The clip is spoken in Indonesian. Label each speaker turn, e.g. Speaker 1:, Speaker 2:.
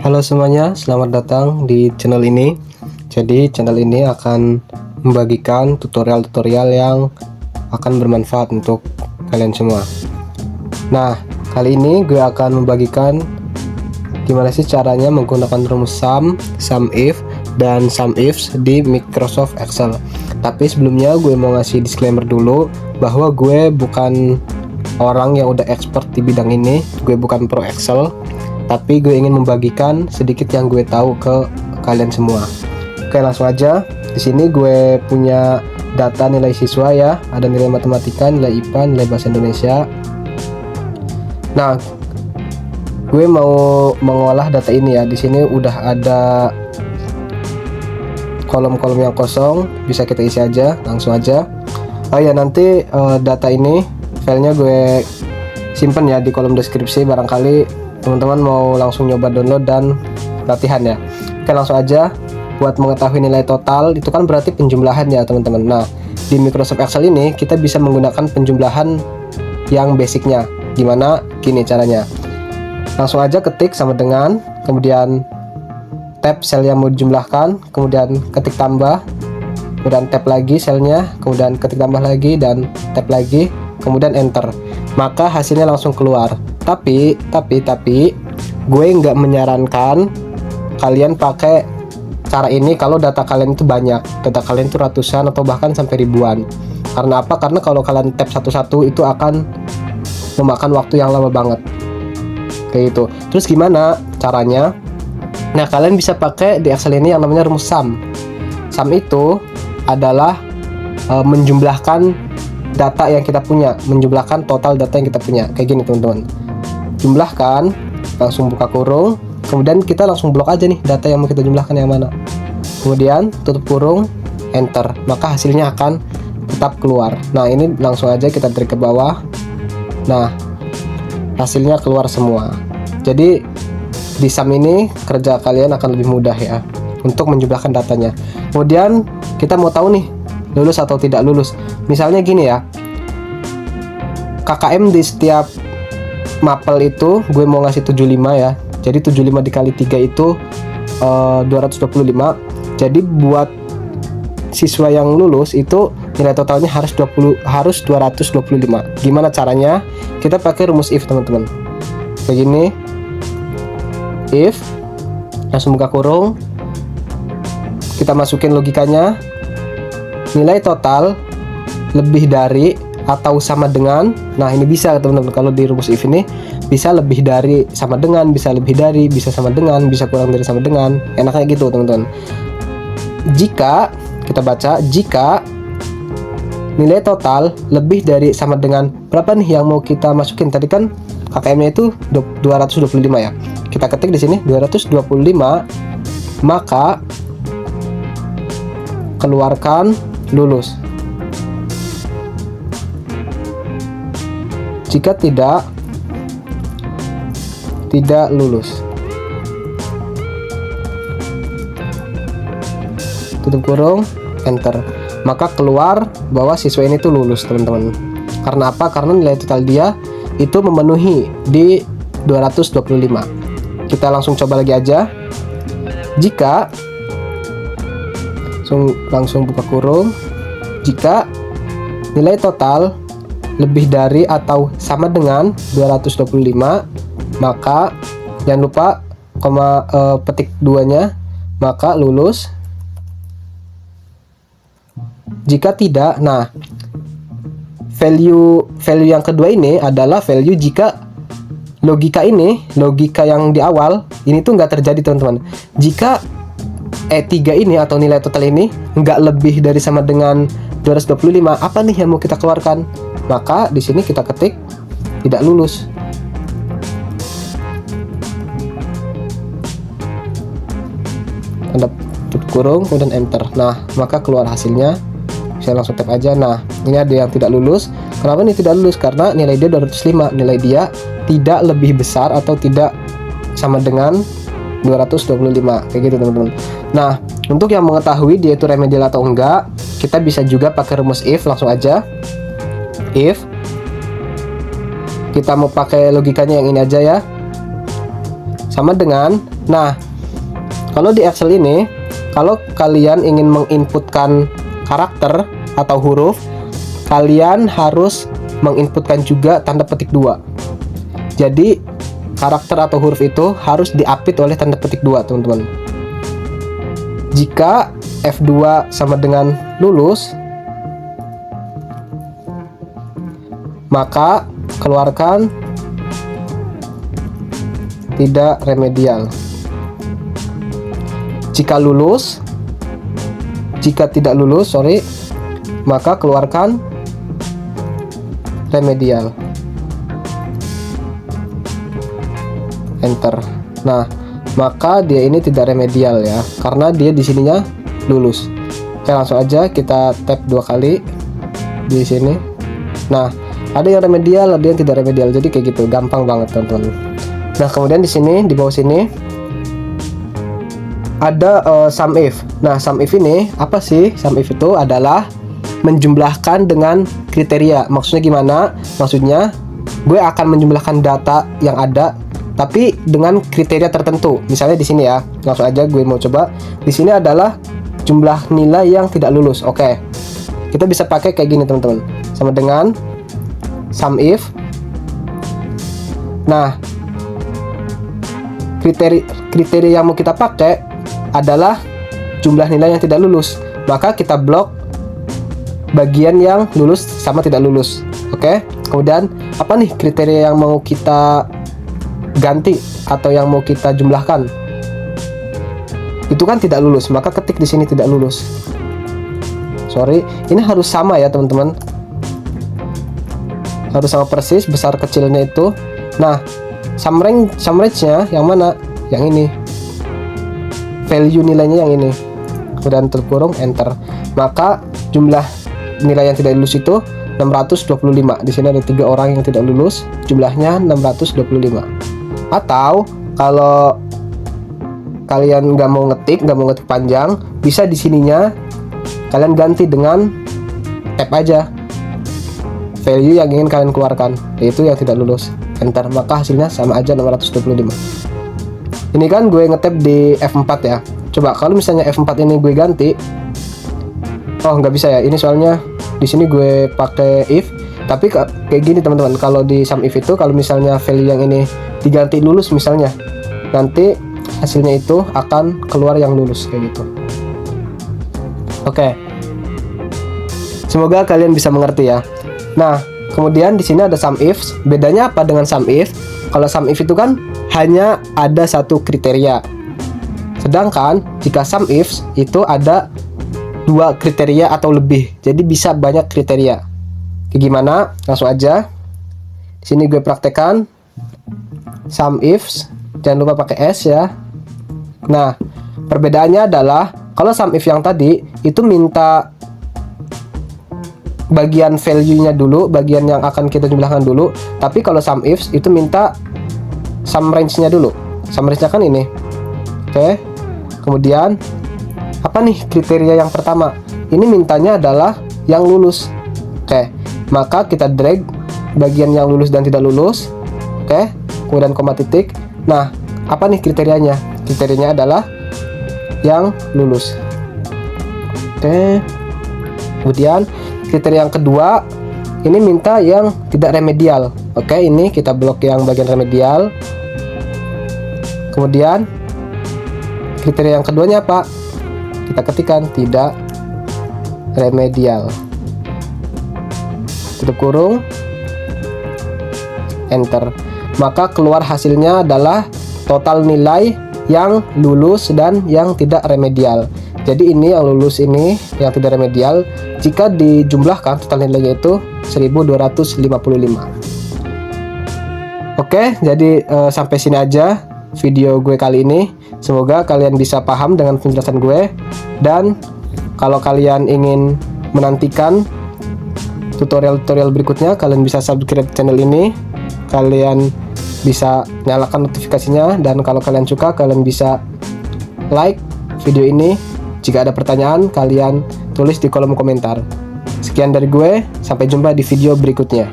Speaker 1: Halo semuanya, selamat datang di channel ini. Jadi channel ini akan membagikan tutorial-tutorial yang akan bermanfaat untuk kalian semua. Nah, kali ini gue akan membagikan gimana sih caranya menggunakan rumus sum if, dan SUMIFs di Microsoft Excel. Tapi sebelumnya gue mau ngasih disclaimer dulu bahwa gue bukan orang yang udah expert di bidang ini. Gue bukan pro Excel, tapi gue ingin membagikan sedikit yang gue tahu ke kalian semua. Oke, langsung aja. Di sini gue punya data nilai siswa ya, ada nilai matematika, nilai IPA, nilai bahasa Indonesia. Nah, gue mau mengolah data ini ya. Di sini udah ada kolom-kolom yang kosong, bisa kita isi aja, langsung aja. Oh ya, nanti data ini filenya gue simpen ya di kolom deskripsi, barangkali teman-teman mau langsung nyoba download dan latihan ya. Oke, langsung aja. Buat mengetahui nilai total itu kan berarti penjumlahan ya teman-teman. Nah, di Microsoft Excel ini kita bisa menggunakan penjumlahan yang basicnya. Gimana? Gini caranya. Langsung aja ketik sama dengan, kemudian tab sel yang mau dijumlahkan, kemudian ketik tambah, kemudian tab lagi selnya, kemudian ketik tambah lagi dan tab lagi, kemudian enter. Maka hasilnya langsung keluar. Tapi gue nggak menyarankan kalian pakai cara ini kalau data kalian itu banyak, data kalian itu ratusan atau bahkan sampai ribuan. Karena apa? Karena kalau kalian tab satu-satu itu akan memakan waktu yang lama banget kayak gitu. Terus gimana caranya? Nah, kalian bisa pakai di Excel ini yang namanya rumus sum. Sum itu adalah menjumlahkan data yang kita punya, menjumlahkan total data yang kita punya. Kayak gini teman-teman. Jumlahkan, langsung buka kurung, kemudian kita langsung blok aja nih data yang mau kita jumlahkan yang mana. Kemudian tutup kurung, enter. Maka hasilnya akan tetap keluar. Nah, ini langsung aja kita tarik ke bawah. Nah, hasilnya keluar semua. Jadi di sum ini kerja kalian akan lebih mudah ya untuk menjumlahkan datanya. Kemudian kita mau tahu nih lulus atau tidak lulus. Misalnya gini ya, KKM di setiap mapel itu gue mau ngasih 75 ya. Jadi 75 dikali 3 itu 225. Jadi buat siswa yang lulus itu nilai totalnya harus 225. Gimana caranya? Kita pakai rumus if teman-teman. Begini. If, langsung buka kurung, kita masukin logikanya, nilai total lebih dari atau sama dengan. Nah, ini bisa teman-teman, kalau di rumus if ini bisa lebih dari, sama dengan, bisa lebih dari, bisa sama dengan, bisa kurang dari, sama dengan. Enaknya gitu teman-teman. Jika kita baca, jika nilai total lebih dari sama dengan berapa nih yang mau kita masukin? Tadi kan KKM-nya itu 225 ya. Kita ketik di sini 225, maka keluarkan lulus. Jika tidak lulus. Tutup kurung, enter. Maka keluar bahwa siswa ini tuh lulus teman-teman. Karena apa? Karena nilai total dia itu memenuhi di 225. Kita langsung coba lagi aja. Jika langsung buka kurung, jika nilai total lebih dari atau sama dengan 225, maka jangan lupa petik 2-nya, maka lulus. Jika tidak, nah value yang kedua ini adalah value jika logika yang di awal ini tuh nggak terjadi teman-teman. Jika E3 ini atau nilai total ini nggak lebih dari sama dengan 225, apa nih yang mau kita keluarkan? Maka di sini kita ketik tidak lulus. Tanda tutup kurung, kemudian enter. Nah, maka keluar hasilnya. Saya langsung tap aja. Nah, ini ada yang tidak lulus. Kenapa ini tidak lulus? Karena nilai dia 205. Nilai dia tidak lebih besar atau tidak sama dengan 225. Kayak gitu teman-teman. Nah, untuk yang mengetahui dia itu remedial atau enggak, kita bisa juga pakai rumus if. Langsung aja. If kita mau pakai logikanya yang ini aja ya. Sama dengan Nah, kalau di Excel ini, kalau kalian ingin menginputkan karakter atau huruf, kalian harus menginputkan juga tanda petik 2. Jadi karakter atau huruf itu harus diapit oleh tanda petik 2, teman-teman. Jika F2 sama dengan lulus, maka keluarkan tidak remedial. Jika tidak lulus, maka keluarkan remedial. Enter. Nah, maka dia ini tidak remedial ya, karena dia di sininya lulus. Oke, langsung aja kita tap 2 kali di sini. Nah, ada yang remedial, ada yang tidak remedial. Jadi kayak gitu, gampang banget, teman-teman. Nah, kemudian di sini, di bawah sini ada sum if. Nah, sum if ini apa sih? Sum if itu adalah menjumlahkan dengan kriteria. Maksudnya gimana? Maksudnya gue akan menjumlahkan data yang ada tapi dengan kriteria tertentu. Misalnya di sini ya, langsung aja gue mau coba. Di sini adalah jumlah nilai yang tidak lulus. Oke. Kita bisa pakai kayak gini, teman-teman. Sama dengan sum if. Nah, kriteria yang mau kita pakai adalah jumlah nilai yang tidak lulus. Maka kita blok bagian yang lulus sama tidak lulus. Oke. Kemudian apa nih kriteria yang mau kita ganti atau yang mau kita jumlahkan? Itu kan tidak lulus, maka ketik di sini tidak lulus. Ini harus sama ya, teman-teman. Harus sama persis besar kecilnya itu. Nah, sum range-nya yang mana? Yang ini. Value nilainya yang ini. Kemudian terkurung enter. Maka jumlah nilai yang tidak lulus itu 625. Di sini ada 3 orang yang tidak lulus, jumlahnya 625. Atau kalau kalian nggak mau ngetik panjang, bisa di sininya kalian ganti dengan tab aja value yang ingin kalian keluarkan, yaitu yang tidak lulus. Enter, maka hasilnya sama aja 625. Ini kan gue ngetab di F4 ya. Coba kalau misalnya F4 ini gue ganti, oh nggak bisa ya. Ini soalnya di sini gue pakai if. Tapi kayak gini, teman-teman. Kalau di sum if itu, kalau misalnya value yang ini diganti lulus misalnya, nanti hasilnya itu akan keluar yang lulus kayak gitu. Oke. Semoga kalian bisa mengerti ya. Nah, kemudian di sini ada sum ifs. Bedanya apa dengan sum if? Kalau sum if itu kan hanya ada satu kriteria. Sedangkan jika sum ifs itu ada 2 kriteria atau lebih. Jadi bisa banyak kriteria. Kayak gimana? Langsung aja. Di sini gue praktekkan sum ifs. Jangan lupa pakai S ya. Nah, perbedaannya adalah kalau sum if yang tadi itu minta bagian value-nya dulu, bagian yang akan kita jumlahkan dulu. Tapi kalau sum ifs itu minta sum range-nya dulu. Sum range-nya kan ini. Oke. Kemudian apa nih kriteria yang pertama? Ini mintanya adalah yang lulus. Oke. Maka kita drag bagian yang lulus dan tidak lulus. Oke. Kemudian koma titik. Nah, apa nih kriterianya? Kriterianya adalah yang lulus. Oke. Kemudian kriteria yang kedua, ini minta yang tidak remedial. Oke, ini kita blok yang bagian remedial. Kemudian kriteria yang keduanya apa? Kita ketikkan tidak remedial. Tutup kurung, enter. Maka keluar hasilnya adalah total nilai yang lulus dan yang tidak remedial. Jadi ini yang lulus, ini yang tidak remedial. Jika dijumlahkan total nilainya itu 1255. Oke, jadi sampai sini aja video gue kali ini. Semoga kalian bisa paham dengan penjelasan gue. Dan kalau kalian ingin menantikan tutorial-tutorial berikutnya, kalian bisa subscribe channel ini. Kalian bisa nyalakan notifikasinya. Dan kalau kalian suka, kalian bisa like video ini. Jika ada pertanyaan, kalian tulis di kolom komentar. Sekian dari gue, sampai jumpa di video berikutnya.